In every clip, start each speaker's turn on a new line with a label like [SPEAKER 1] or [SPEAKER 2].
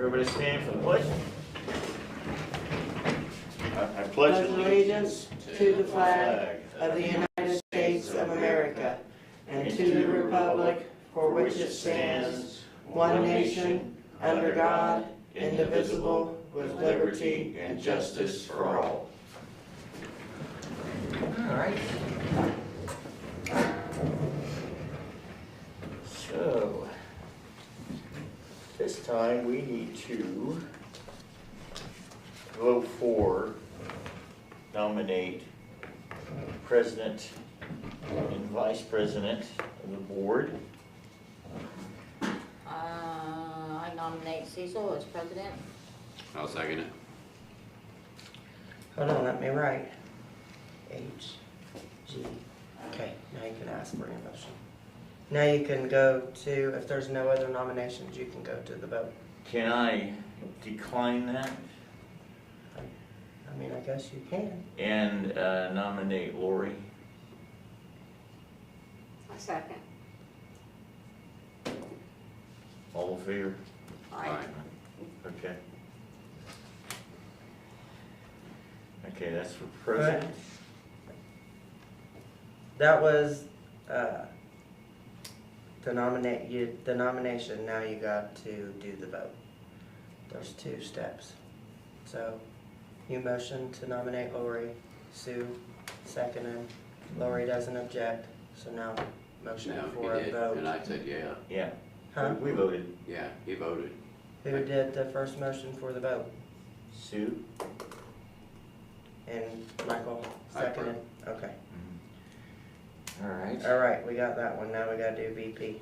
[SPEAKER 1] Everybody stand for the pledge. I pledge
[SPEAKER 2] allegiance to the flag of the United States of America and to the republic for which it stands, one nation, under God, indivisible, with liberty and justice for all.
[SPEAKER 1] All right. So, this time we need to vote for, nominate president and vice president of the board.
[SPEAKER 3] I nominate Cecil as president.
[SPEAKER 4] I'll second it.
[SPEAKER 2] Hold on, let me write. H, G. Okay, now you can ask for your motion. Now you can go to, if there's no other nominations, you can go to the vote.
[SPEAKER 1] Can I decline that
[SPEAKER 2] I mean, I guess you can.
[SPEAKER 1] and nominate Lori?
[SPEAKER 3] A second.
[SPEAKER 1] All in favor?
[SPEAKER 4] Aye.
[SPEAKER 1] Okay. Okay, that's for president.
[SPEAKER 2] That was, the nomination, now you got to do the vote. There's 2 steps. So, you motion to nominate Lori, Sue seconded, Lori doesn't object, so now motion
[SPEAKER 4] No,
[SPEAKER 2] for
[SPEAKER 4] he
[SPEAKER 2] a
[SPEAKER 4] did,
[SPEAKER 2] vote.
[SPEAKER 4] and I said, yeah.
[SPEAKER 1] Yeah,
[SPEAKER 2] Huh?
[SPEAKER 1] we voted.
[SPEAKER 4] Yeah, he voted.
[SPEAKER 2] Who did the first motion for the vote?
[SPEAKER 1] Sue?
[SPEAKER 2] And Michael seconded? Okay.
[SPEAKER 1] All right.
[SPEAKER 2] All right, we got that one, now we gotta do VP.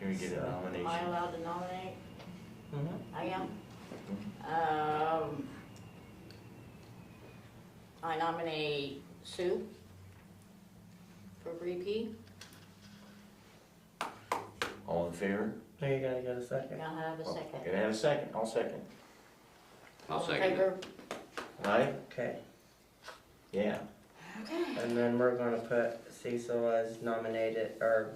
[SPEAKER 1] Can we get a nomination?
[SPEAKER 3] Am I allowed to nominate?
[SPEAKER 2] Mm-hmm.
[SPEAKER 3] I am. I nominate Sue for VP.
[SPEAKER 1] All in favor?
[SPEAKER 2] Now you gotta get a second.
[SPEAKER 3] Can I have a second?
[SPEAKER 1] Can I have a second? I'll second.
[SPEAKER 4] I'll
[SPEAKER 3] All in
[SPEAKER 4] second it.
[SPEAKER 3] favor?
[SPEAKER 1] Right?
[SPEAKER 2] Okay,
[SPEAKER 1] Yeah.
[SPEAKER 3] Okay.
[SPEAKER 2] and then we're gonna put Cecil as nominated, or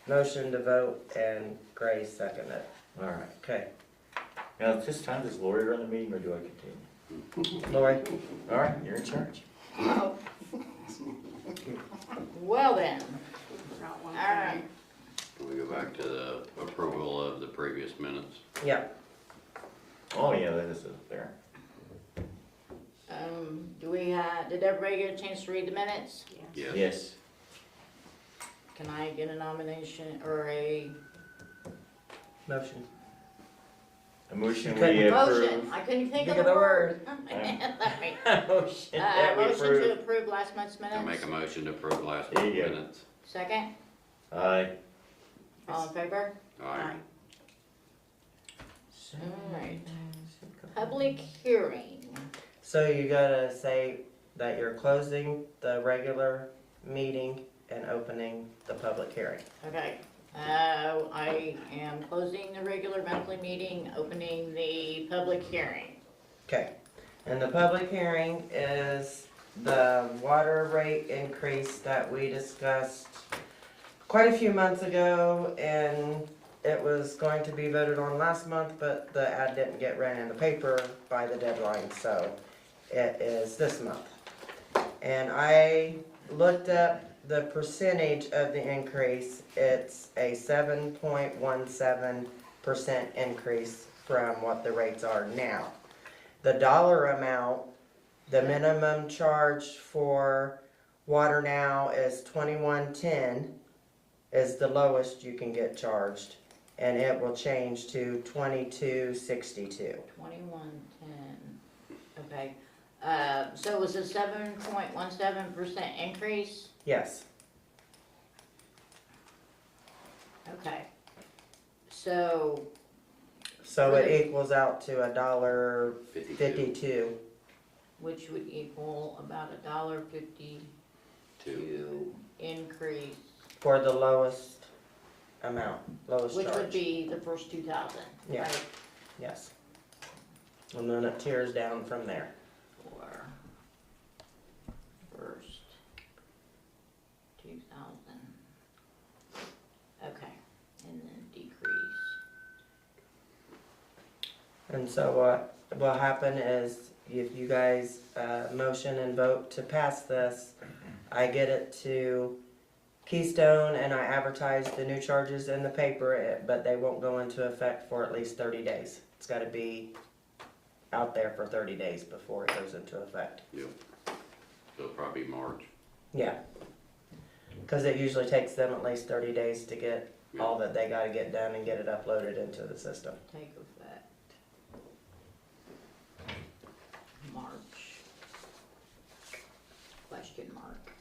[SPEAKER 2] motion to vote, and Grace seconded.
[SPEAKER 1] All right.
[SPEAKER 2] Okay,
[SPEAKER 1] Now, at this time, does Lori run the meeting or do I continue?
[SPEAKER 2] Lori?
[SPEAKER 1] All right, you're in charge.
[SPEAKER 3] Oh. Well then. All right.
[SPEAKER 4] Can we go back to the approval of the previous minutes?
[SPEAKER 2] Yeah,
[SPEAKER 1] Oh, yeah, that is there.
[SPEAKER 3] Did everybody get a chance to read the minutes?
[SPEAKER 4] Yes.
[SPEAKER 1] Yes.
[SPEAKER 3] Can I get a nomination or a
[SPEAKER 2] motion.
[SPEAKER 1] A motion
[SPEAKER 2] You couldn't
[SPEAKER 1] we
[SPEAKER 3] motion?
[SPEAKER 1] approve.
[SPEAKER 3] I couldn't think of
[SPEAKER 2] Think
[SPEAKER 3] the
[SPEAKER 2] of the
[SPEAKER 3] word.
[SPEAKER 1] Motion that we
[SPEAKER 3] Motion to
[SPEAKER 1] approve.
[SPEAKER 3] approve last month's
[SPEAKER 4] I'll make
[SPEAKER 3] minutes.
[SPEAKER 4] a motion to approve last
[SPEAKER 1] There
[SPEAKER 4] month's
[SPEAKER 1] you go.
[SPEAKER 4] minutes.
[SPEAKER 3] Second,
[SPEAKER 1] Aye.
[SPEAKER 3] all in favor?
[SPEAKER 4] Aye.
[SPEAKER 3] Alright. Public hearing.
[SPEAKER 2] So you gotta say that you're closing the regular meeting and opening the public hearing.
[SPEAKER 3] Okay, I am closing the regular monthly meeting, opening the public hearing.
[SPEAKER 2] Okay, and the public hearing is the water rate increase that we discussed quite a few months ago, and it was going to be voted on last month, but the ad didn't get ran in the paper by the deadline, so it is this month. And I looked up the percentage of the increase. It's a 7.17% increase from what the rates are now. The dollar amount, the minimum charge for water now is $21.10 is the lowest you can get charged, and it will change to $22.62.
[SPEAKER 3] 2110, okay. So it was a 7.17% increase?
[SPEAKER 2] Yes.
[SPEAKER 3] Okay. So,
[SPEAKER 2] So it equals out to $1.52.
[SPEAKER 3] which would equal about $1.52 increase,
[SPEAKER 2] For the lowest amount, lowest
[SPEAKER 3] which
[SPEAKER 2] charge.
[SPEAKER 3] would be the first 2,000,
[SPEAKER 2] Yeah.
[SPEAKER 3] right?
[SPEAKER 2] Yes. And then it tears down from there.
[SPEAKER 3] For first 2,000.
[SPEAKER 2] And so what will happen is if you guys motion and vote to pass this, I get it to Keystone and I advertise the new charges in the paper, but they won't go into effect for at least 30 days. It's gotta be out there for 30 days before it goes into effect.
[SPEAKER 4] Yep. So probably March.
[SPEAKER 2] Yeah. Cause it usually takes them at least 30 days to get all that they gotta get done and get it uploaded into the system.
[SPEAKER 3] Take effect. March. Question mark.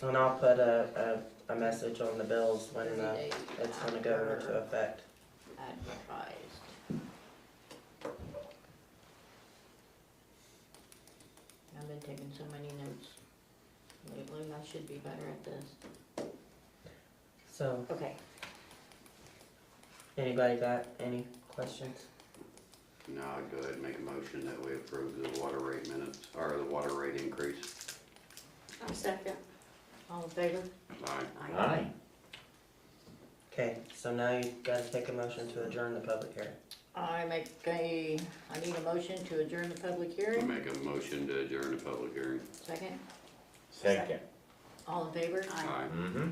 [SPEAKER 2] And I'll put a message on the bills when
[SPEAKER 3] 30 days
[SPEAKER 2] it's gonna go into effect.
[SPEAKER 3] Advertised. I've been taking so many notes lately, I should be better at this.
[SPEAKER 2] So,
[SPEAKER 3] Okay.
[SPEAKER 2] anybody got any questions?
[SPEAKER 4] No, I'd go ahead and make a motion that we approve the water rate minutes, or the water rate increase.
[SPEAKER 5] I'll second.
[SPEAKER 3] All in favor?
[SPEAKER 4] Aye.
[SPEAKER 1] Aye.
[SPEAKER 2] Okay, so now you gotta take a motion to adjourn the public hearing.
[SPEAKER 3] I need a motion to adjourn the public
[SPEAKER 4] I'll
[SPEAKER 3] hearing.
[SPEAKER 4] make a motion to adjourn the public hearing.
[SPEAKER 3] Second,
[SPEAKER 1] Second.
[SPEAKER 3] all in favor?
[SPEAKER 4] Aye.
[SPEAKER 1] Mm-hmm.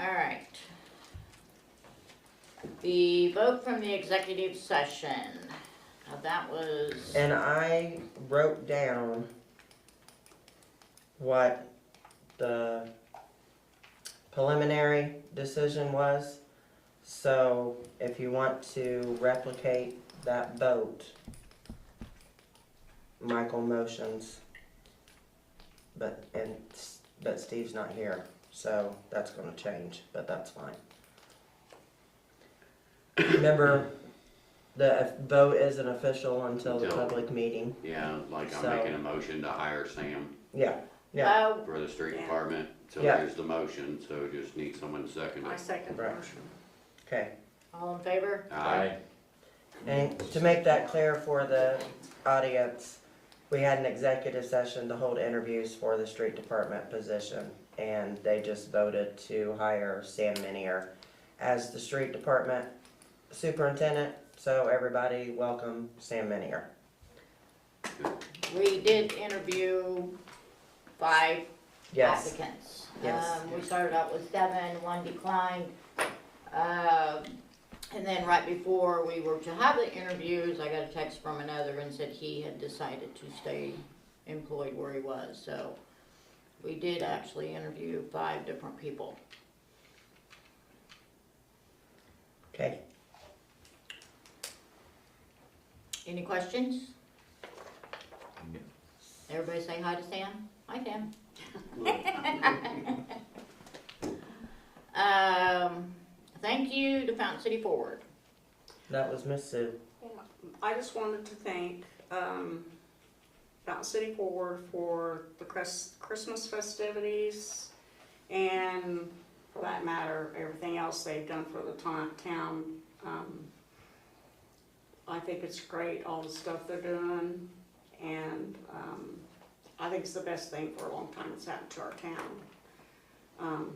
[SPEAKER 3] All right. The vote from the executive session. Now that was,
[SPEAKER 2] And I wrote down what the preliminary decision was. So if you want to replicate that vote, Michael motions, but Steve's not here, so that's gonna change, but that's fine. Remember, the vote isn't official until the
[SPEAKER 4] Until-
[SPEAKER 2] public meeting.
[SPEAKER 4] Yeah, like I'm
[SPEAKER 2] So-
[SPEAKER 4] making a motion to hire Sam
[SPEAKER 2] Yeah, yeah,
[SPEAKER 4] for the street
[SPEAKER 5] Yeah.
[SPEAKER 4] department. So
[SPEAKER 2] Yeah.
[SPEAKER 4] there's the motion, so just need someone to second
[SPEAKER 5] I
[SPEAKER 4] it.
[SPEAKER 5] second the
[SPEAKER 2] Right.
[SPEAKER 5] motion.
[SPEAKER 2] okay.
[SPEAKER 3] all in favor?
[SPEAKER 4] Aye.
[SPEAKER 2] And to make that clear for the audience, we had an executive session to hold interviews for the street department position. And they just voted to hire Sam Minier as the street department superintendent. So everybody welcome Sam Minier.
[SPEAKER 3] We did interview 5
[SPEAKER 2] Yes,
[SPEAKER 3] applicants.
[SPEAKER 2] Yes.
[SPEAKER 3] We started out with 7, 1 declined. And then right before we were to have the interviews, I got a text from another and said he had decided to stay employed where he was. So we did actually interview 5 different people.
[SPEAKER 2] okay.
[SPEAKER 3] Any questions? Everybody say hi to Sam. Hi, Sam. Thank you to Fountain City Forward.
[SPEAKER 2] That was Miss Sue.
[SPEAKER 5] I just wanted to thank Fountain City Forward for the Christmas festivities and, for that matter, everything else they've done for the town. I think it's great, all the stuff they're doing, and I think it's the best thing for a long time that's happened to our town.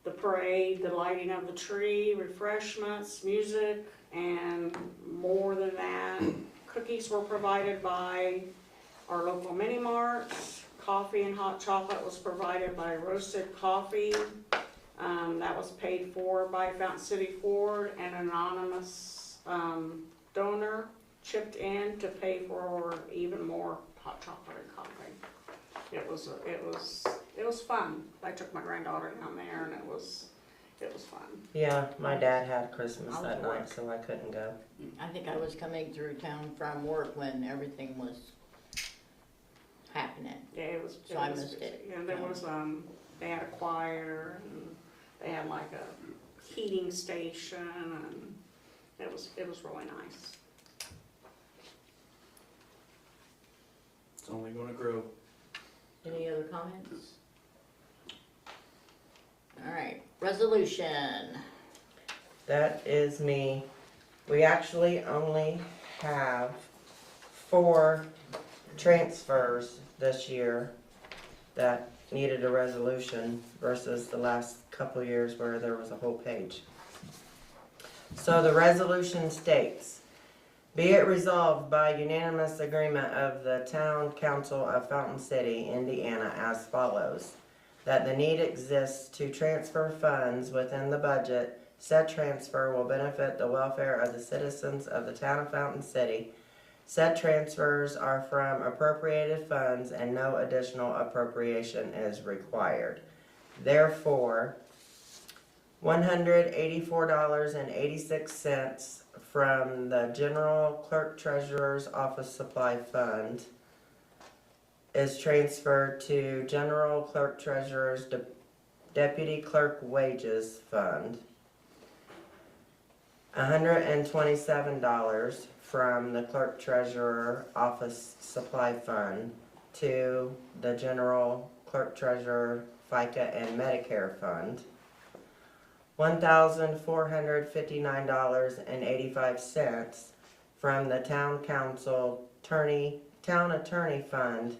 [SPEAKER 5] The parade, the lighting of the tree, refreshments, music, and more than that, cookies were provided by our local mini marts. Coffee and hot chocolate was provided by Roasted Coffee. That was paid for by Fountain City Ford, and an anonymous donor chipped in to pay for even more hot chocolate and coffee. It was fun. I took my granddaughter down there, and it was fun.
[SPEAKER 2] Yeah, my dad had Christmas
[SPEAKER 3] I was
[SPEAKER 2] that
[SPEAKER 3] at
[SPEAKER 2] night,
[SPEAKER 3] work.
[SPEAKER 2] so I couldn't go.
[SPEAKER 3] I think I was coming through town from work when everything was happening.
[SPEAKER 5] Yeah, it was.
[SPEAKER 3] So I missed it.
[SPEAKER 5] And there was they had a choir, and they had like a heating station, and it was really nice.
[SPEAKER 6] It's only gonna grow.
[SPEAKER 3] Any other comments? All right, resolution.
[SPEAKER 2] That is me. We actually only have 4 transfers this year that needed a resolution versus the last couple years where there was a whole page. So the resolution states, be it resolved by unanimous agreement of the Town Council of Fountain City, Indiana as follows. That the need exists to transfer funds within the budget. Said transfer will benefit the welfare of the citizens of the town of Fountain City. Said transfers are from appropriated funds and no additional appropriation is required. Therefore, $184.86 from the General Clerk Treasurer's Office Supply Fund is transferred to General Clerk Treasurer's Deputy Clerk Wages Fund. $127 from the Clerk Treasurer Office Supply Fund to the General Clerk Treasurer FICA and Medicare Fund. $1,459.85 from the Town Attorney Fund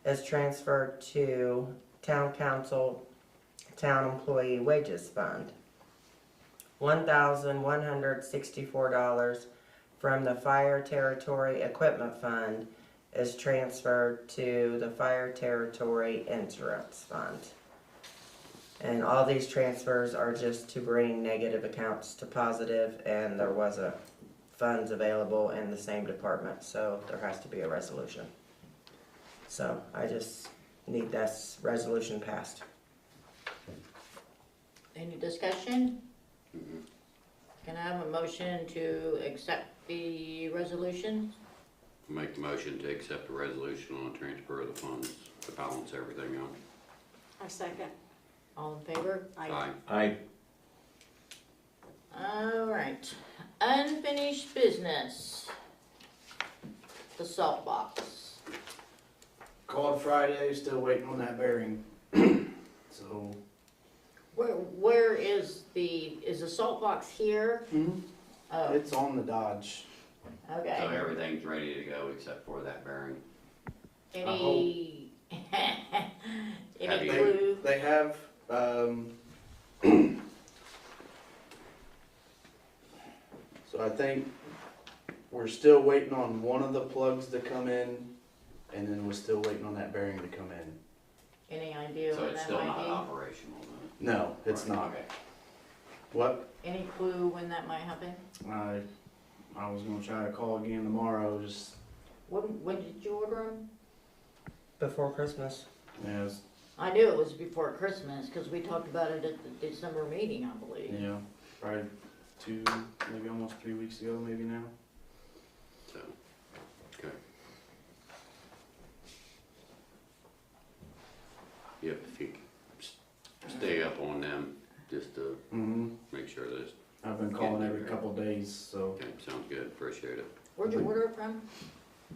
[SPEAKER 2] is transferred to Town Council Town Employee Wages Fund. $1,164 from the Fire Territory Equipment Fund is transferred to the Fire Territory Insurance Fund. And all these transfers are just to bring negative accounts to positive, and there wasn't funds available in the same department, so there has to be a resolution. So I just need this resolution passed.
[SPEAKER 3] Any discussion? Can I have a motion to accept the resolution?
[SPEAKER 4] Make the motion to accept the resolution on the transfer of the funds to balance everything out.
[SPEAKER 5] I second.
[SPEAKER 3] All in favor?
[SPEAKER 4] Aye.
[SPEAKER 1] I,
[SPEAKER 3] Alright, unfinished business. The salt box.
[SPEAKER 6] Called Friday, still waiting on that bearing. So,
[SPEAKER 3] Where is the salt box here? Oh,
[SPEAKER 6] it's on the Dodge.
[SPEAKER 4] So
[SPEAKER 3] okay.
[SPEAKER 4] everything's ready to go except for that bearing.
[SPEAKER 3] Any,
[SPEAKER 4] Have
[SPEAKER 3] any
[SPEAKER 4] you-
[SPEAKER 3] clue?
[SPEAKER 6] They have, so I think we're still waiting on one of the plugs to come in, and then we're still waiting on that bearing to come in.
[SPEAKER 3] Any idea
[SPEAKER 4] So
[SPEAKER 3] when
[SPEAKER 4] it's
[SPEAKER 3] that
[SPEAKER 4] still not
[SPEAKER 3] might
[SPEAKER 4] operational then?
[SPEAKER 6] No, it's
[SPEAKER 4] Right,
[SPEAKER 6] not.
[SPEAKER 4] okay.
[SPEAKER 6] What?
[SPEAKER 3] be? Any clue when that might happen?
[SPEAKER 6] I was gonna try to call again tomorrow, just,
[SPEAKER 3] When did you order them?
[SPEAKER 2] Before Christmas.
[SPEAKER 6] yeah, it's,
[SPEAKER 3] I knew it was before Christmas, cause we talked about it at the December meeting, I believe.
[SPEAKER 6] yeah, probably maybe almost 3 weeks ago, maybe now.
[SPEAKER 4] So, okay. Yep, if you stay up on them, just to
[SPEAKER 6] Mm-hmm.
[SPEAKER 4] make sure that it's,
[SPEAKER 6] I've been calling every couple days, so
[SPEAKER 4] okay, sounds good, appreciate it.
[SPEAKER 3] Where'd you order it from?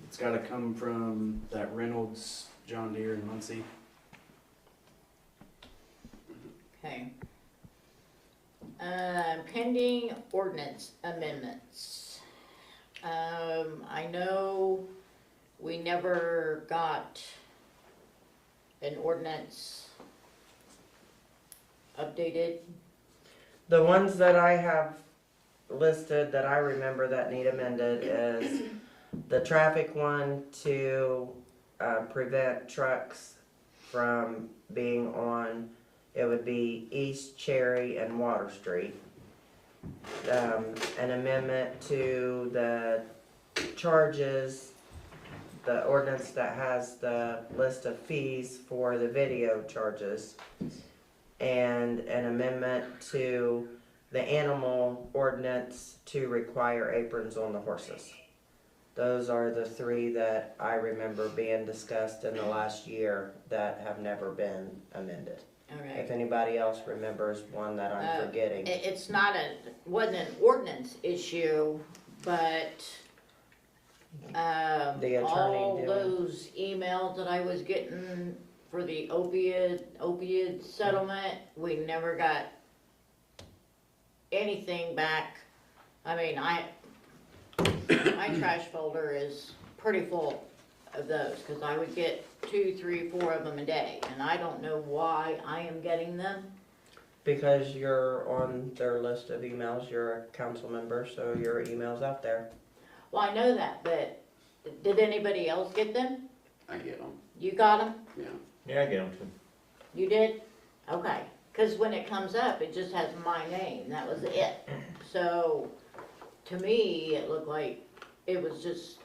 [SPEAKER 6] it's gotta come from that Reynolds John Deere in Muncie.
[SPEAKER 3] Okay. Pending ordinance amendments. I know we never got an ordinance updated.
[SPEAKER 2] The ones that I have listed that I remember that need amended is the traffic one to prevent trucks from being on, it would be East Cherry and Water Street. An amendment to the charges, the ordinance that has the list of fees for the video charges, and an amendment to the animal ordinance to require aprons on the horses. Those are the three that I remember being discussed in the last year that have never been amended.
[SPEAKER 3] Okay.
[SPEAKER 2] If anybody else remembers one that I'm forgetting.
[SPEAKER 3] It's not wasn't an ordinance issue, but,
[SPEAKER 2] The attorney
[SPEAKER 3] all
[SPEAKER 2] doing-
[SPEAKER 3] those emails that I was getting for the opioid settlement, we never got anything back. I mean, my trash folder is pretty full of those, cause I would get 2, 3, 4 of them a day, and I don't know why I am getting them.
[SPEAKER 2] Because you're on their list of emails, you're a council member, so your email's out there.
[SPEAKER 3] Well, I know that, but did anybody else get them?
[SPEAKER 4] I get them,
[SPEAKER 3] You got them?
[SPEAKER 4] yeah.
[SPEAKER 1] Yeah, I get them too.
[SPEAKER 3] You did? Okay, cause when it comes up, it just has my name, that was it. So, to me, it looked like it was just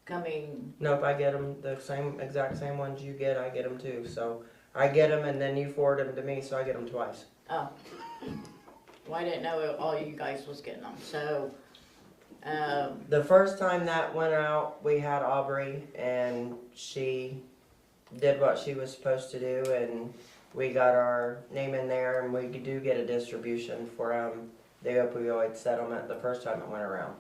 [SPEAKER 3] coming,
[SPEAKER 2] Nope, I get them, the exact same ones you get, I get them too, so I get them and then you forward them to me, so I get them twice.
[SPEAKER 3] oh. Well, I didn't know all you guys was getting them, so,
[SPEAKER 2] The first time that went out, we had Aubrey, and she did what she was supposed to do, and we got our name in there, and we do get a distribution for the opioid settlement the first time it went around.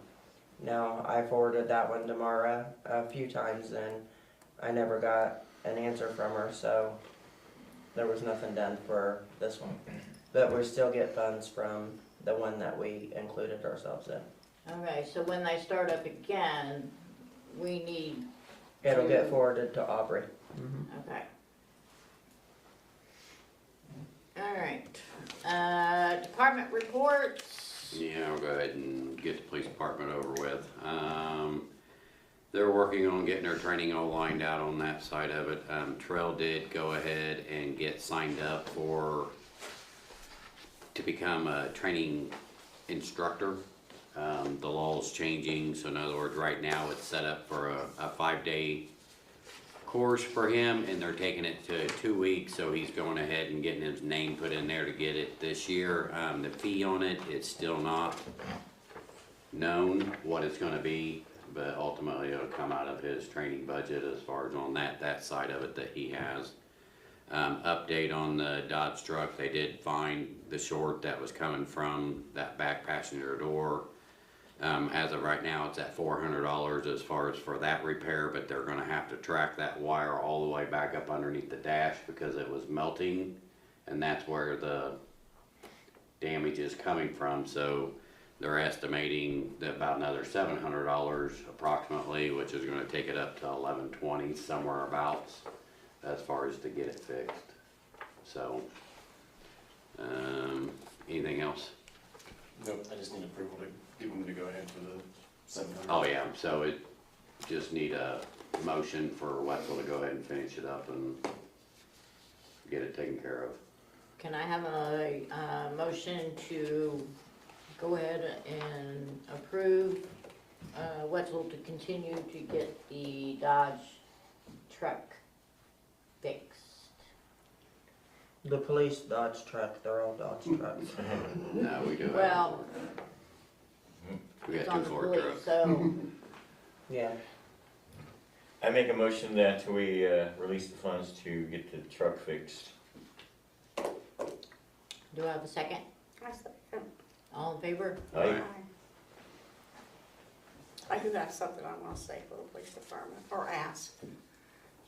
[SPEAKER 2] Now, I forwarded that one to Mara a few times, and I never got an answer from her, so there was nothing done for this one. But we still get funds from the one that we included ourselves in.
[SPEAKER 3] okay, so when they start up again, we need,
[SPEAKER 2] It'll get forwarded to Aubrey.
[SPEAKER 3] okay. Alright, department reports.
[SPEAKER 4] Yeah, I'll go ahead and get the police department over with. They're working on getting their training all lined out on that side of it. Trail did go ahead and get signed up to become a training instructor. The law's changing, so in other words, right now it's set up for a 5-day course for him, and they're taking it to 2 weeks, so he's going ahead and getting his name put in there to get it this year. The fee on it is still not known what it's gonna be, but ultimately it'll come out of his training budget as far as on that side of it that he has. Update on the Dodge truck, they did find the short that was coming from that back passenger door. As of right now, it's at $400 as far as for that repair, but they're gonna have to track that wire all the way back up underneath the dash because it was melting, and that's where the damage is coming from. So they're estimating that about another $700 approximately, which is gonna take it up to $1,120 somewhere abouts as far as to get it fixed. So, anything else?
[SPEAKER 7] Nope, I just need approval to give them to go ahead for the 700.
[SPEAKER 4] Oh yeah, so it just need a motion for Wetzel to go ahead and finish it up and get it taken care of.
[SPEAKER 3] Can I have a motion to go ahead and approve Wetzel to continue to get the Dodge truck fixed?
[SPEAKER 2] The police Dodge truck, they're all Dodge trucks.
[SPEAKER 4] No, we do have.
[SPEAKER 3] Well,
[SPEAKER 4] We
[SPEAKER 3] it's
[SPEAKER 4] got
[SPEAKER 3] on
[SPEAKER 4] two
[SPEAKER 3] the
[SPEAKER 4] Ford
[SPEAKER 3] police,
[SPEAKER 4] trucks.
[SPEAKER 3] so,
[SPEAKER 2] Yeah,
[SPEAKER 1] I make a motion that we release the funds to get the truck fixed.
[SPEAKER 3] do I have a second?
[SPEAKER 5] I second.
[SPEAKER 3] All in favor?
[SPEAKER 1] Aye.
[SPEAKER 5] I do have something I wanna say for the police department, or ask,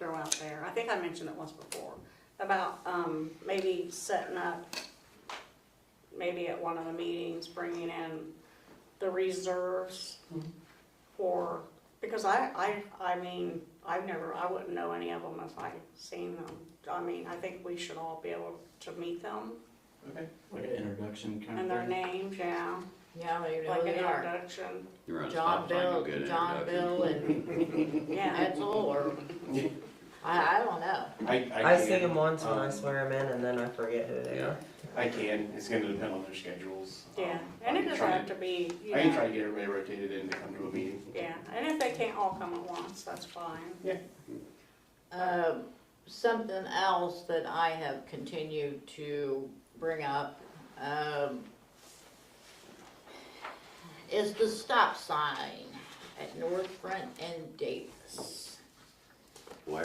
[SPEAKER 5] throw out there. I think I mentioned it once before, about, maybe setting up, maybe at one of the meetings, bringing in the reserves for, because I mean, I wouldn't know any of them if I seen them. I mean, I think we should all be able to meet them
[SPEAKER 7] Okay.
[SPEAKER 6] Like an introduction kind
[SPEAKER 5] and
[SPEAKER 6] of
[SPEAKER 5] their
[SPEAKER 6] thing.
[SPEAKER 5] names, yeah,
[SPEAKER 3] Yeah, we know
[SPEAKER 5] like
[SPEAKER 3] who
[SPEAKER 5] an
[SPEAKER 3] they are.
[SPEAKER 5] introduction,
[SPEAKER 4] You're on a
[SPEAKER 3] John
[SPEAKER 4] stop sign, you'll
[SPEAKER 3] Bill,
[SPEAKER 4] get an
[SPEAKER 3] John
[SPEAKER 4] introduction.
[SPEAKER 3] Bill and
[SPEAKER 5] yeah.
[SPEAKER 3] Edsel, or, I don't know.
[SPEAKER 2] I see them once when I swear them in, and then I forget who they
[SPEAKER 4] Yeah.
[SPEAKER 2] are.
[SPEAKER 7] I can, it's gonna depend on their schedules.
[SPEAKER 5] Yeah,
[SPEAKER 7] I
[SPEAKER 5] and it
[SPEAKER 7] can
[SPEAKER 5] doesn't
[SPEAKER 7] try
[SPEAKER 5] have to be, you
[SPEAKER 7] I can try
[SPEAKER 5] know,
[SPEAKER 7] to get everybody rotated in to come to a meeting.
[SPEAKER 5] yeah, and if they can't all come at once, that's fine.
[SPEAKER 3] Something else that I have continued to bring up, is the stop sign at North Front and Davis.
[SPEAKER 4] Where?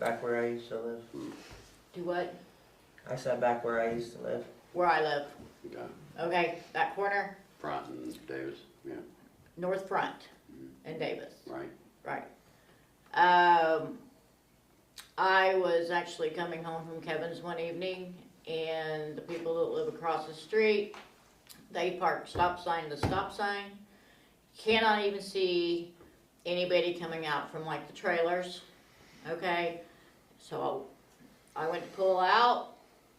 [SPEAKER 2] Back where I used to live.
[SPEAKER 3] Do what?
[SPEAKER 2] I said back where I used to live.
[SPEAKER 3] Where I live,
[SPEAKER 4] Okay.
[SPEAKER 3] okay, that corner,
[SPEAKER 4] Front and Davis, yeah,
[SPEAKER 3] North Front and Davis.
[SPEAKER 4] right.
[SPEAKER 3] Right. I was actually coming home from Kevin's one evening, and the people that live across the street, they parked stop sign to stop sign. Cannot even see anybody coming out from like the trailers, okay? So I went to pull out,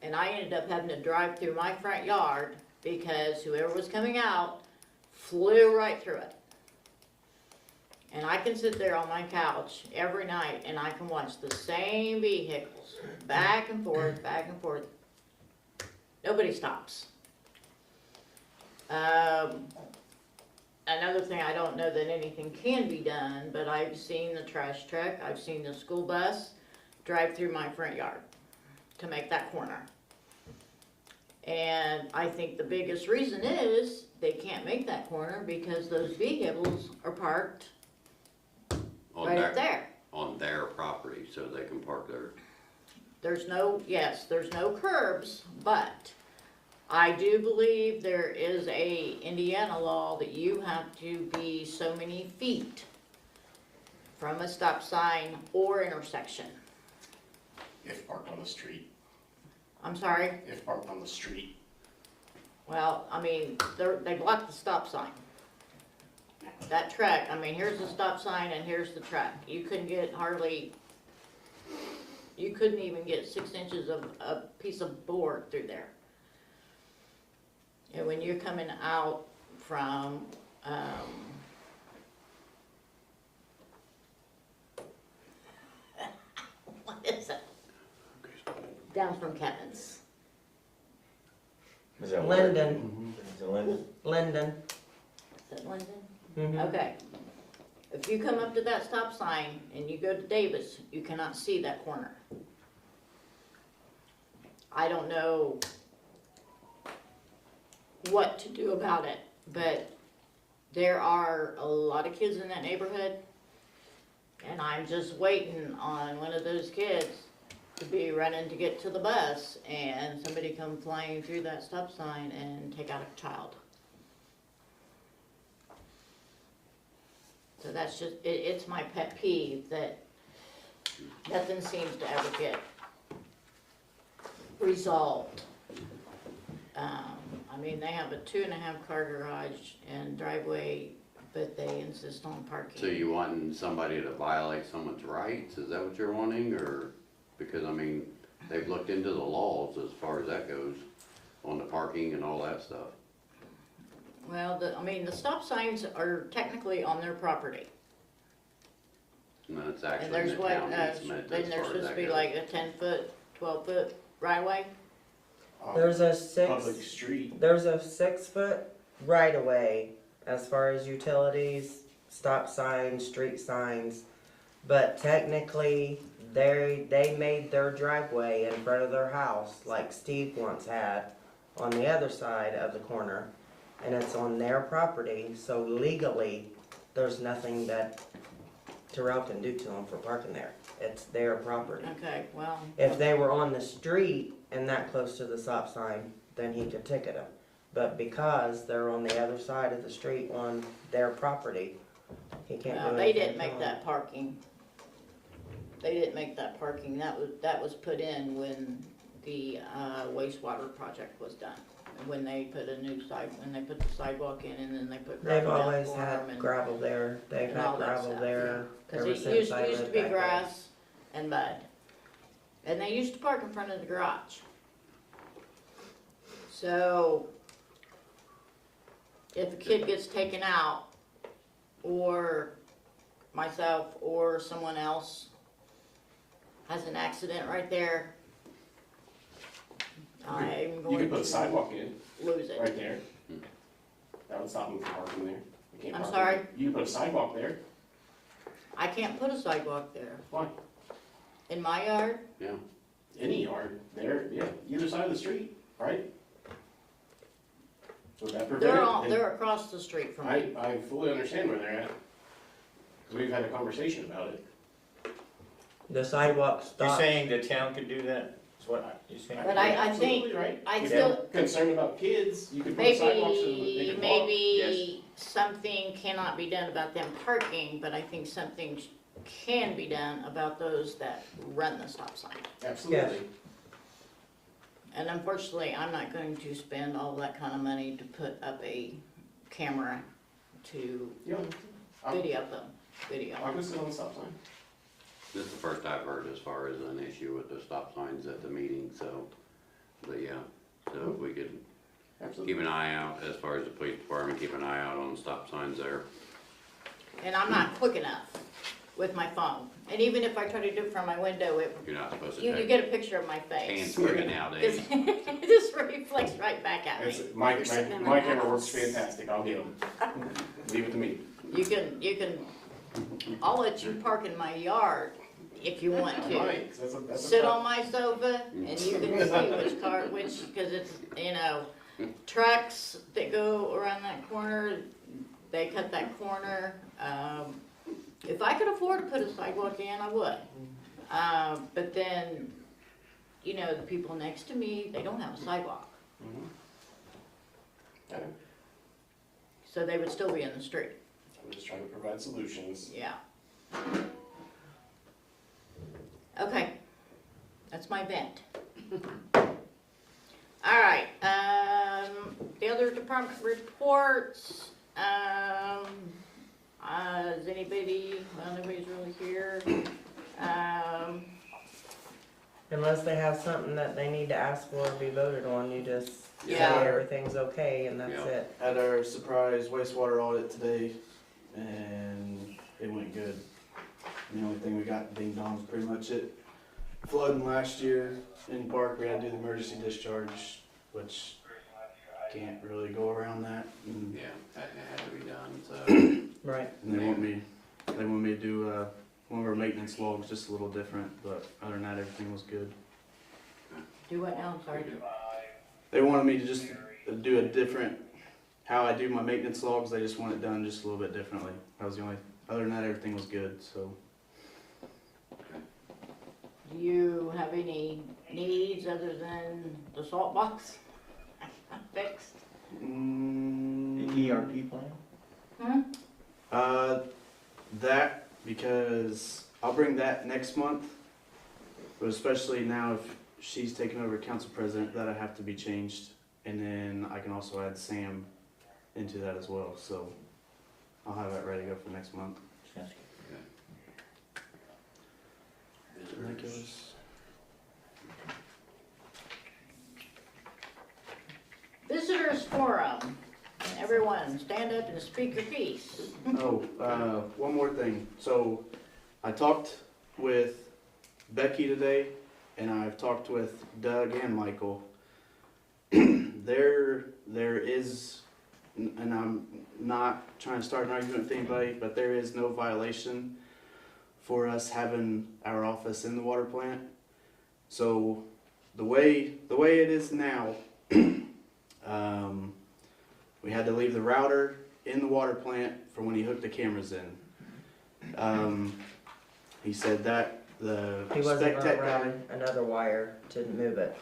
[SPEAKER 3] and I ended up having to drive through my front yard because whoever was coming out flew right through it. And I can sit there on my couch every night and I can watch the same vehicles back and forth, back and forth. Nobody stops. Another thing, I don't know that anything can be done, but I've seen the trash truck, I've seen the school bus drive through my front yard to make that corner. And I think the biggest reason is they can't make that corner because those vehicles are parked
[SPEAKER 4] On
[SPEAKER 3] right up
[SPEAKER 4] their,
[SPEAKER 3] there.
[SPEAKER 4] on their property, so they can park there.
[SPEAKER 3] There's no curbs, but I do believe there is a Indiana law that you have to be so many feet from a stop sign or intersection.
[SPEAKER 7] If parked on the street,
[SPEAKER 3] I'm sorry,
[SPEAKER 7] if parked on the street.
[SPEAKER 3] well, I mean, they blocked the stop sign. That truck, I mean, here's the stop sign and here's the truck. You couldn't even get 6 inches of a piece of board through there. And when you're coming out from, what is it? Down from Kevin's.
[SPEAKER 1] Is that
[SPEAKER 2] Linden,
[SPEAKER 1] Is it Linden?
[SPEAKER 2] Linden.
[SPEAKER 3] Is it Linden?
[SPEAKER 2] Mhm.
[SPEAKER 3] Okay. If you come up to that stop sign and you go to Davis, you cannot see that corner. I don't know what to do about it, but there are a lot of kids in that neighborhood, and I'm just waiting on one of those kids to be running to get to the bus, and somebody come flying through that stop sign and take out a child. So that's just, it's my pet peeve that nothing seems to ever get resolved. I mean, they have a 2.5 car garage and driveway, but they insist on parking.
[SPEAKER 4] So you wanting somebody to violate someone's rights, is that what you're wanting, or, because I mean, they've looked into the laws as far as that goes, on the parking and all that stuff.
[SPEAKER 3] Well, I mean, the stop signs are technically on their property.
[SPEAKER 4] And that's
[SPEAKER 3] And
[SPEAKER 4] actually
[SPEAKER 3] there's
[SPEAKER 4] in the
[SPEAKER 3] what,
[SPEAKER 4] town easement
[SPEAKER 3] then
[SPEAKER 4] as
[SPEAKER 3] there's
[SPEAKER 4] far as
[SPEAKER 3] supposed to
[SPEAKER 4] that
[SPEAKER 3] be
[SPEAKER 4] goes.
[SPEAKER 3] like a 10-foot, 12-foot right of way.
[SPEAKER 2] There's a
[SPEAKER 7] Public
[SPEAKER 2] 6,
[SPEAKER 7] street.
[SPEAKER 2] there's a 6-foot right of way as far as utilities, stop signs, street signs. But technically, they made their driveway in front of their house, like Steve once had, on the other side of the corner. And it's on their property, so legally, there's nothing that Terrell can do to them for parking there. It's their property.
[SPEAKER 3] Okay, well,
[SPEAKER 2] If they were on the street and that close to the stop sign, then he could ticket them. But because they're on the other side of the street on their property, he can't do anything.
[SPEAKER 3] they didn't
[SPEAKER 2] to
[SPEAKER 3] make
[SPEAKER 2] them.
[SPEAKER 3] that parking. They didn't make that parking, that was put in when the wastewater project was done. When they put when they put the sidewalk in and then they put
[SPEAKER 2] They've
[SPEAKER 3] gravel down
[SPEAKER 2] always
[SPEAKER 3] for
[SPEAKER 2] had
[SPEAKER 3] them and.
[SPEAKER 2] gravel there. They've
[SPEAKER 3] and
[SPEAKER 2] had
[SPEAKER 3] all that
[SPEAKER 2] gravel
[SPEAKER 3] stuff,
[SPEAKER 2] there
[SPEAKER 3] Cause
[SPEAKER 2] ever
[SPEAKER 3] it
[SPEAKER 2] since
[SPEAKER 3] used
[SPEAKER 2] I
[SPEAKER 3] to
[SPEAKER 2] lived
[SPEAKER 3] be
[SPEAKER 2] back there.
[SPEAKER 3] grass and mud. And they used to park in front of the garage. So, if a kid gets taken out, or myself or someone else has an accident right there, I'm
[SPEAKER 7] You
[SPEAKER 3] going
[SPEAKER 7] could put a
[SPEAKER 3] to
[SPEAKER 7] sidewalk in,
[SPEAKER 3] lose it.
[SPEAKER 7] right there. That would stop them from parking there. You can't
[SPEAKER 3] I'm
[SPEAKER 7] park
[SPEAKER 3] sorry?
[SPEAKER 7] there. You could put a sidewalk there.
[SPEAKER 3] I can't put a sidewalk there.
[SPEAKER 7] Why?
[SPEAKER 3] In my yard,
[SPEAKER 7] Any yard, there, yeah, either side of the street, right? Would that prevent it?
[SPEAKER 3] they're across the street from me.
[SPEAKER 7] I fully understand where they're at. Cause we've had a conversation about it.
[SPEAKER 2] The sidewalk
[SPEAKER 1] You're
[SPEAKER 2] stops.
[SPEAKER 1] saying the town could do that? Is what you're saying?
[SPEAKER 3] But I think-
[SPEAKER 7] Absolutely right.
[SPEAKER 3] I
[SPEAKER 7] If
[SPEAKER 3] still-
[SPEAKER 7] you're concerned about kids, you could put sidewalks so that they can walk.
[SPEAKER 3] Maybe something cannot be done about them parking, but I think something can be done about those that run the stop sign.
[SPEAKER 7] Absolutely.
[SPEAKER 3] And unfortunately, I'm not going to spend all that kind of money to put up a camera to
[SPEAKER 7] Yeah. I'm-
[SPEAKER 3] video.
[SPEAKER 7] I could sit on the stop sign.
[SPEAKER 4] This is the first I've heard as far as an issue with the stop signs at the meeting, so But yeah, so if we could
[SPEAKER 5] Absolutely.
[SPEAKER 4] keep an eye out, as far as the police department, keep an eye out on the stop signs there.
[SPEAKER 3] And I'm not quick enough with my phone. And even if I try to do it from my window,
[SPEAKER 4] You're not supposed to
[SPEAKER 3] you
[SPEAKER 4] take
[SPEAKER 3] get a picture of my
[SPEAKER 4] hands
[SPEAKER 3] face.
[SPEAKER 4] free nowadays.
[SPEAKER 3] It just reflects right back at me.
[SPEAKER 7] My camera works fantastic, I'll get them. Leave it to me.
[SPEAKER 3] I'll let you park in my yard if you want to.
[SPEAKER 7] Right, that's a
[SPEAKER 3] Sit on my sofa and you can see cause it's, trucks that go around that corner, they cut that corner. If I could afford to put a sidewalk in, I would. But then, the people next to me, they don't have a sidewalk,
[SPEAKER 7] Okay.
[SPEAKER 3] so they would still be in the street,
[SPEAKER 7] I'm just trying to provide solutions.
[SPEAKER 3] yeah. Okay, that's my vent. All right, the other department reports, is anybody, well, nobody's really here.
[SPEAKER 2] Unless they have something that they need to ask for or be voted on, you just say
[SPEAKER 3] Yeah.
[SPEAKER 2] everything's okay and that's
[SPEAKER 4] Yeah.
[SPEAKER 2] it.
[SPEAKER 6] Had our surprise wastewater audit today, and it went good. The only thing we got ding dong's pretty much it. Flooding last year in Park, we had to do the emergency discharge, which can't really go around that. And
[SPEAKER 4] Yeah, that had to be done, so.
[SPEAKER 2] Right.
[SPEAKER 6] they want me to do one of our maintenance logs, just a little different, but other than that, everything was good.
[SPEAKER 3] Do what now, I'm sorry?
[SPEAKER 6] They wanted me to just do a different, how I do my maintenance logs, they just want it done just a little bit differently. That was the only, other than that, everything was good, so.
[SPEAKER 3] Do you have any needs other than the salt box fixed?
[SPEAKER 6] Mm,
[SPEAKER 1] ERP plan?
[SPEAKER 6] that, because I'll bring that next month, but especially now if she's taking over council president, that'll have to be changed. And then I can also add Sam into that as well, so I'll have that ready to go for next month.
[SPEAKER 1] Sounds
[SPEAKER 6] I think it was,
[SPEAKER 3] Visitors forum, everyone stand up and speak your piece.
[SPEAKER 6] one more thing. So I talked with Becky today, and I've talked with Doug and Michael. There is, and I'm not trying to start an argument with anybody, but there is no violation for us having our office in the water plant. So the way it is now, we had to leave the router in the water plant for when he hooked the cameras in. He said that the
[SPEAKER 2] He wasn't
[SPEAKER 6] spec
[SPEAKER 2] gonna
[SPEAKER 6] tech guy.
[SPEAKER 2] run another wire to move it.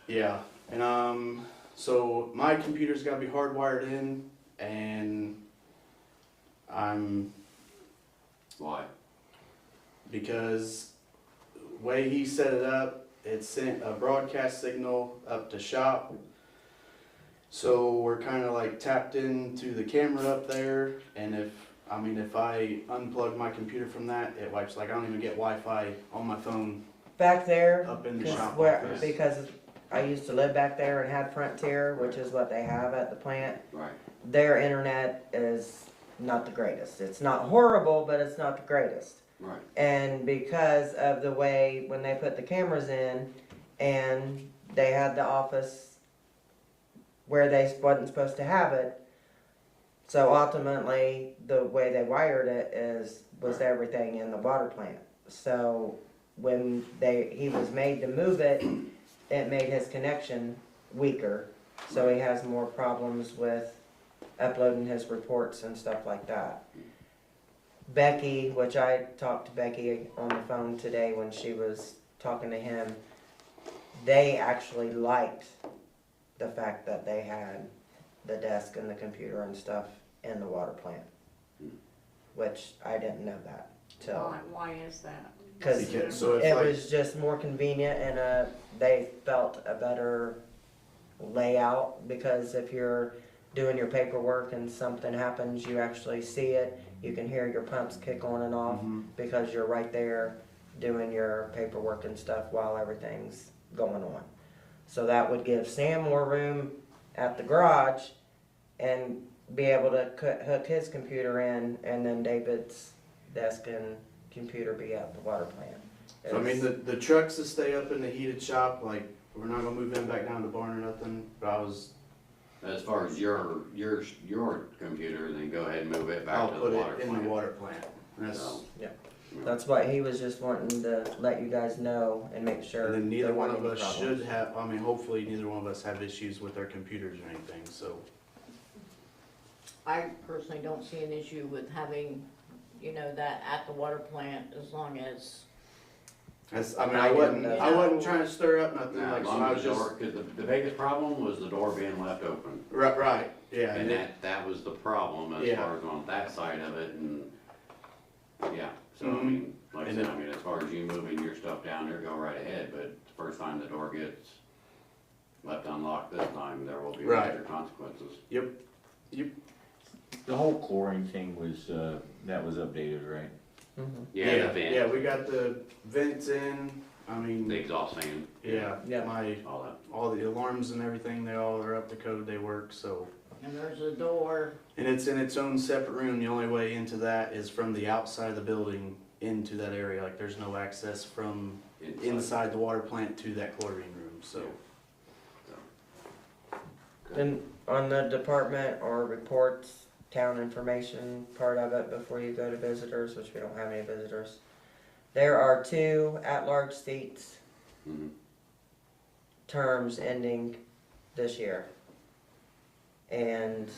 [SPEAKER 6] Yeah, and so my computer's gotta be hardwired in, and I'm,
[SPEAKER 4] Why?
[SPEAKER 6] because the way he set it up, it sent a broadcast signal up to shop. So we're kinda like tapped into the camera up there, and if I unplug my computer from that, it wipes, like I don't even get Wi-Fi on my phone
[SPEAKER 2] Back there,
[SPEAKER 6] up in the
[SPEAKER 2] 'cause
[SPEAKER 6] shop
[SPEAKER 2] where,
[SPEAKER 6] office.
[SPEAKER 2] because I used to live back there and had Frontier, which is what they have at the plant.
[SPEAKER 4] Right.
[SPEAKER 2] Their internet is not the greatest. It's not horrible, but it's not the greatest.
[SPEAKER 4] Right.
[SPEAKER 2] And because of the way, when they put the cameras in, and they had the office where they wasn't supposed to have it, so ultimately, the way they wired it was everything in the water plant. So when he was made to move it, it made his connection weaker, so he has more problems with uploading his reports and stuff like that. Becky, which I talked to Becky on the phone today when she was talking to him, they actually liked the fact that they had the desk and the computer and stuff in the water plant, which I didn't know that till.
[SPEAKER 5] Why is that?
[SPEAKER 6] Because- so if
[SPEAKER 2] It
[SPEAKER 6] like-
[SPEAKER 2] was just more convenient and they felt a better layout, because if you're doing your paperwork and something happens, you actually see it, you can hear your pumps kick on and off,
[SPEAKER 6] Mhm.
[SPEAKER 2] because you're right there doing your paperwork and stuff while everything's going on. So that would give Sam more room at the garage and be able to hook his computer in, and then David's desk and computer be at the water plant.
[SPEAKER 6] So I mean, the trucks that stay up in the heated shop, like, we're not gonna move them back down to the barn or nothing, but I was,
[SPEAKER 4] As far as your computer, then go ahead and move it
[SPEAKER 6] I'll
[SPEAKER 4] back to
[SPEAKER 6] put
[SPEAKER 4] the water
[SPEAKER 6] it in the
[SPEAKER 4] plant.
[SPEAKER 6] water plant. And that's,
[SPEAKER 4] So,
[SPEAKER 2] That's what he was just wanting to let you guys know and make sure.
[SPEAKER 6] and then neither
[SPEAKER 2] there
[SPEAKER 6] one
[SPEAKER 2] weren't
[SPEAKER 6] of
[SPEAKER 2] any
[SPEAKER 6] us
[SPEAKER 2] problems.
[SPEAKER 6] should have, I mean, hopefully neither one of us have issues with our computers or anything, so.
[SPEAKER 3] I personally don't see an issue with having, you know, that at the water plant as long as,
[SPEAKER 6] That's, I mean,
[SPEAKER 2] I
[SPEAKER 6] I wasn't,
[SPEAKER 2] didn't know.
[SPEAKER 6] I wasn't trying to stir up nothing,
[SPEAKER 4] now,
[SPEAKER 6] like,
[SPEAKER 4] as
[SPEAKER 6] so
[SPEAKER 4] long
[SPEAKER 6] I
[SPEAKER 4] as
[SPEAKER 6] was
[SPEAKER 4] the
[SPEAKER 6] just,
[SPEAKER 4] door, cause the biggest problem was the door being left open.
[SPEAKER 6] right, yeah.
[SPEAKER 4] And that was the problem as
[SPEAKER 6] Yeah.
[SPEAKER 4] far as on that side of it, and, yeah, so I
[SPEAKER 6] Mhm.
[SPEAKER 4] mean, like I
[SPEAKER 6] And
[SPEAKER 4] said,
[SPEAKER 6] then-
[SPEAKER 4] I mean, as far as you moving your stuff down there, go right ahead, but the first time the door gets left unlocked this time, there will be
[SPEAKER 6] Right.
[SPEAKER 4] major consequences.
[SPEAKER 1] The whole chlorine thing was, that was updated, right?
[SPEAKER 2] Mhm.
[SPEAKER 4] Yeah, the vent,
[SPEAKER 6] Yeah, we got the vents in, I
[SPEAKER 4] the
[SPEAKER 6] mean,
[SPEAKER 4] exhaust fan,
[SPEAKER 6] yeah,
[SPEAKER 2] Yeah.
[SPEAKER 4] all that.
[SPEAKER 6] all the alarms and everything, they all are up to code, they work, so.
[SPEAKER 3] and there's a door,
[SPEAKER 6] And it's in its own separate room, the only way into that is from the outside of the building into that area, like there's no access from inside the water plant to that chlorine room, so.
[SPEAKER 2] And on the department or reports, town information part of it before you go to visitors, which we don't have any visitors. There are 2 at-large seats,
[SPEAKER 4] Mhm.
[SPEAKER 2] terms ending this year. And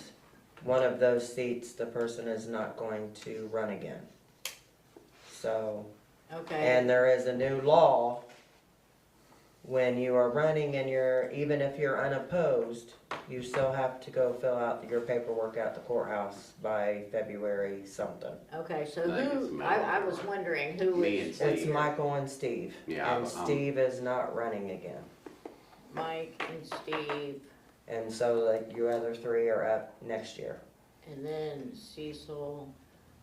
[SPEAKER 2] one of those seats, the person is not going to run again. So,
[SPEAKER 3] okay,
[SPEAKER 2] and there is a new law, when you are running and even if you're unopposed, you still have to go fill out your paperwork at the courthouse by February something.
[SPEAKER 3] okay, so
[SPEAKER 4] I think it's
[SPEAKER 3] who,
[SPEAKER 4] Mel.
[SPEAKER 3] I was wondering who
[SPEAKER 4] Me
[SPEAKER 3] is
[SPEAKER 4] and
[SPEAKER 2] It's
[SPEAKER 4] Steve.
[SPEAKER 2] Michael and Steve.
[SPEAKER 4] Yeah,
[SPEAKER 2] And
[SPEAKER 4] I'm-
[SPEAKER 2] Steve is not running again.
[SPEAKER 3] Mike and Steve,
[SPEAKER 2] And so like you other 3 are up next year.
[SPEAKER 3] and then Cecil.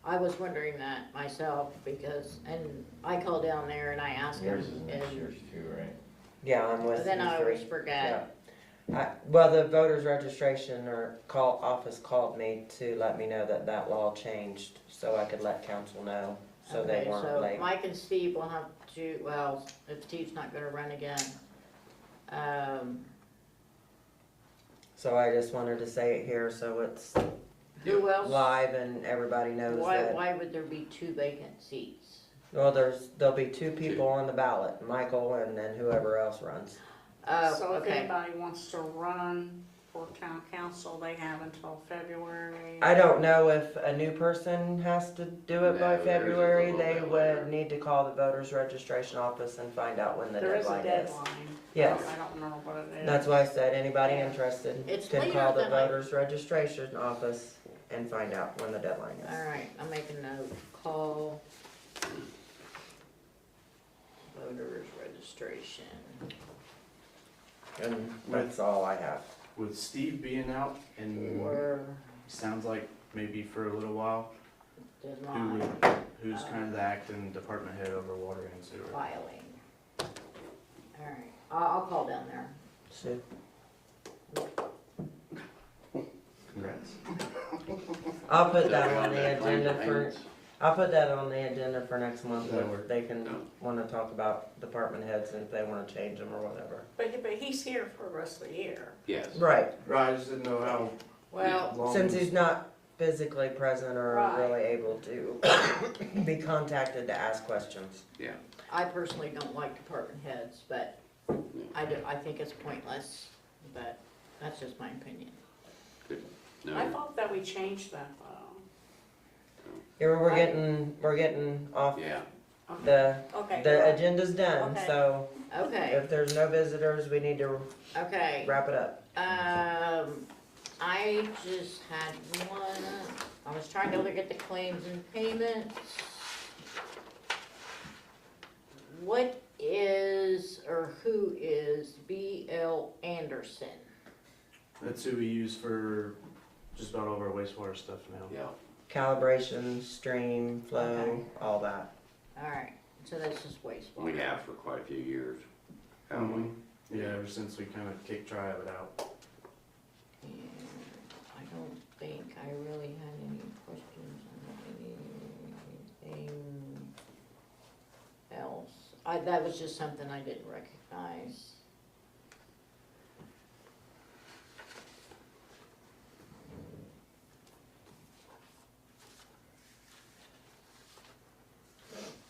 [SPEAKER 3] I was wondering that myself because, and I called down there and I asked him,
[SPEAKER 1] Yours is next
[SPEAKER 3] and
[SPEAKER 1] year's too, right?
[SPEAKER 2] Yeah, I'm with
[SPEAKER 3] then
[SPEAKER 2] you
[SPEAKER 3] I
[SPEAKER 2] 3.
[SPEAKER 3] always forget.
[SPEAKER 2] Well, the voters registration office called me to let me know that that law changed, so I could let council know, so they
[SPEAKER 3] Okay,
[SPEAKER 2] weren't
[SPEAKER 3] so
[SPEAKER 2] late.
[SPEAKER 3] Mike and Steve will have to, well, if Steve's not gonna run again,
[SPEAKER 2] So I just wanted to say it here so it's
[SPEAKER 3] who else?
[SPEAKER 2] live and everybody knows
[SPEAKER 3] Why,
[SPEAKER 2] that.
[SPEAKER 3] why would there be 2 vacant seats?
[SPEAKER 2] Well, there'll be 2 people on the ballot, Michael and then whoever else runs.
[SPEAKER 5] So if
[SPEAKER 3] Okay,
[SPEAKER 5] anybody wants to run for town council, they have until February.
[SPEAKER 2] I don't know if a new person has to do it by
[SPEAKER 4] No, there's a
[SPEAKER 2] February.
[SPEAKER 4] little
[SPEAKER 2] They
[SPEAKER 4] bit
[SPEAKER 2] would
[SPEAKER 4] later.
[SPEAKER 2] need to call the voters registration office and find out when the
[SPEAKER 5] There is a
[SPEAKER 2] deadline is.
[SPEAKER 5] deadline.
[SPEAKER 2] Yes.
[SPEAKER 5] I don't remember what it is.
[SPEAKER 2] That's why I said anybody interested
[SPEAKER 3] It's
[SPEAKER 2] can
[SPEAKER 3] later
[SPEAKER 2] call the
[SPEAKER 3] than I-
[SPEAKER 2] voters registration office and find out when the deadline is.
[SPEAKER 3] alright, I'm making a note, call voters registration.
[SPEAKER 2] And that's all I have.
[SPEAKER 6] With Steve being out and
[SPEAKER 3] Or
[SPEAKER 6] sounds like maybe for a little while,
[SPEAKER 3] deadline
[SPEAKER 6] who's kind of the acting department head over water and sewer?
[SPEAKER 3] filing. Alright, I'll call down there.
[SPEAKER 2] Sue?
[SPEAKER 6] Congrats.
[SPEAKER 2] I'll put that on the
[SPEAKER 4] Claims
[SPEAKER 2] agenda for,
[SPEAKER 4] payments.
[SPEAKER 2] I'll put that on the agenda for next month.
[SPEAKER 6] That'll
[SPEAKER 2] If
[SPEAKER 6] work.
[SPEAKER 2] they can
[SPEAKER 4] No.
[SPEAKER 2] wanna talk about department heads and if they wanna change them or whatever.
[SPEAKER 5] But he's here for the rest of the year.
[SPEAKER 4] Yes.
[SPEAKER 2] Right,
[SPEAKER 6] Right, I just didn't know how
[SPEAKER 3] Well,
[SPEAKER 6] long.
[SPEAKER 2] since he's not physically present or
[SPEAKER 5] Right.
[SPEAKER 2] really able to be contacted to ask questions.
[SPEAKER 3] I personally don't like department heads, but I think it's pointless, but that's just my opinion.
[SPEAKER 5] I
[SPEAKER 4] No,
[SPEAKER 5] thought that we changed that though.
[SPEAKER 2] Here, we're getting off
[SPEAKER 4] yeah,
[SPEAKER 2] the
[SPEAKER 5] Okay.
[SPEAKER 2] The agenda's done,
[SPEAKER 5] Okay.
[SPEAKER 2] so
[SPEAKER 3] Okay,
[SPEAKER 2] if there's no visitors, we need to
[SPEAKER 3] okay,
[SPEAKER 2] wrap it up.
[SPEAKER 3] I just had one, I was trying to look at the claims and payments. What is, or who is B.L. Anderson?
[SPEAKER 6] That's who we use for just about all of our wastewater stuff now.
[SPEAKER 4] yeah.
[SPEAKER 2] Calibration, stream, flow,
[SPEAKER 3] Okay.
[SPEAKER 2] all that.
[SPEAKER 3] Alright, so that's just wastewater.
[SPEAKER 4] We have for quite a few years, haven't we?
[SPEAKER 6] Yeah, ever since we kinda kicked Triad out.
[SPEAKER 3] And I don't think I really had any questions on anything else. That was just something I didn't recognize.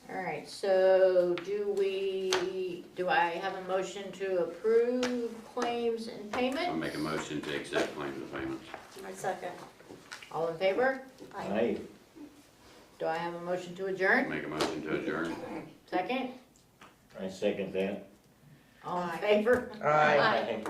[SPEAKER 3] Alright, so do I have a motion to approve claims and payments?
[SPEAKER 4] I'll make a motion to accept claims and payments.
[SPEAKER 5] I second.
[SPEAKER 3] All in favor?
[SPEAKER 1] Aye.
[SPEAKER 3] Do I have a motion to adjourn?
[SPEAKER 4] Make a motion to adjourn.
[SPEAKER 3] Second?
[SPEAKER 1] I second that.
[SPEAKER 3] All in favor?
[SPEAKER 2] Aye.
[SPEAKER 1] Aye.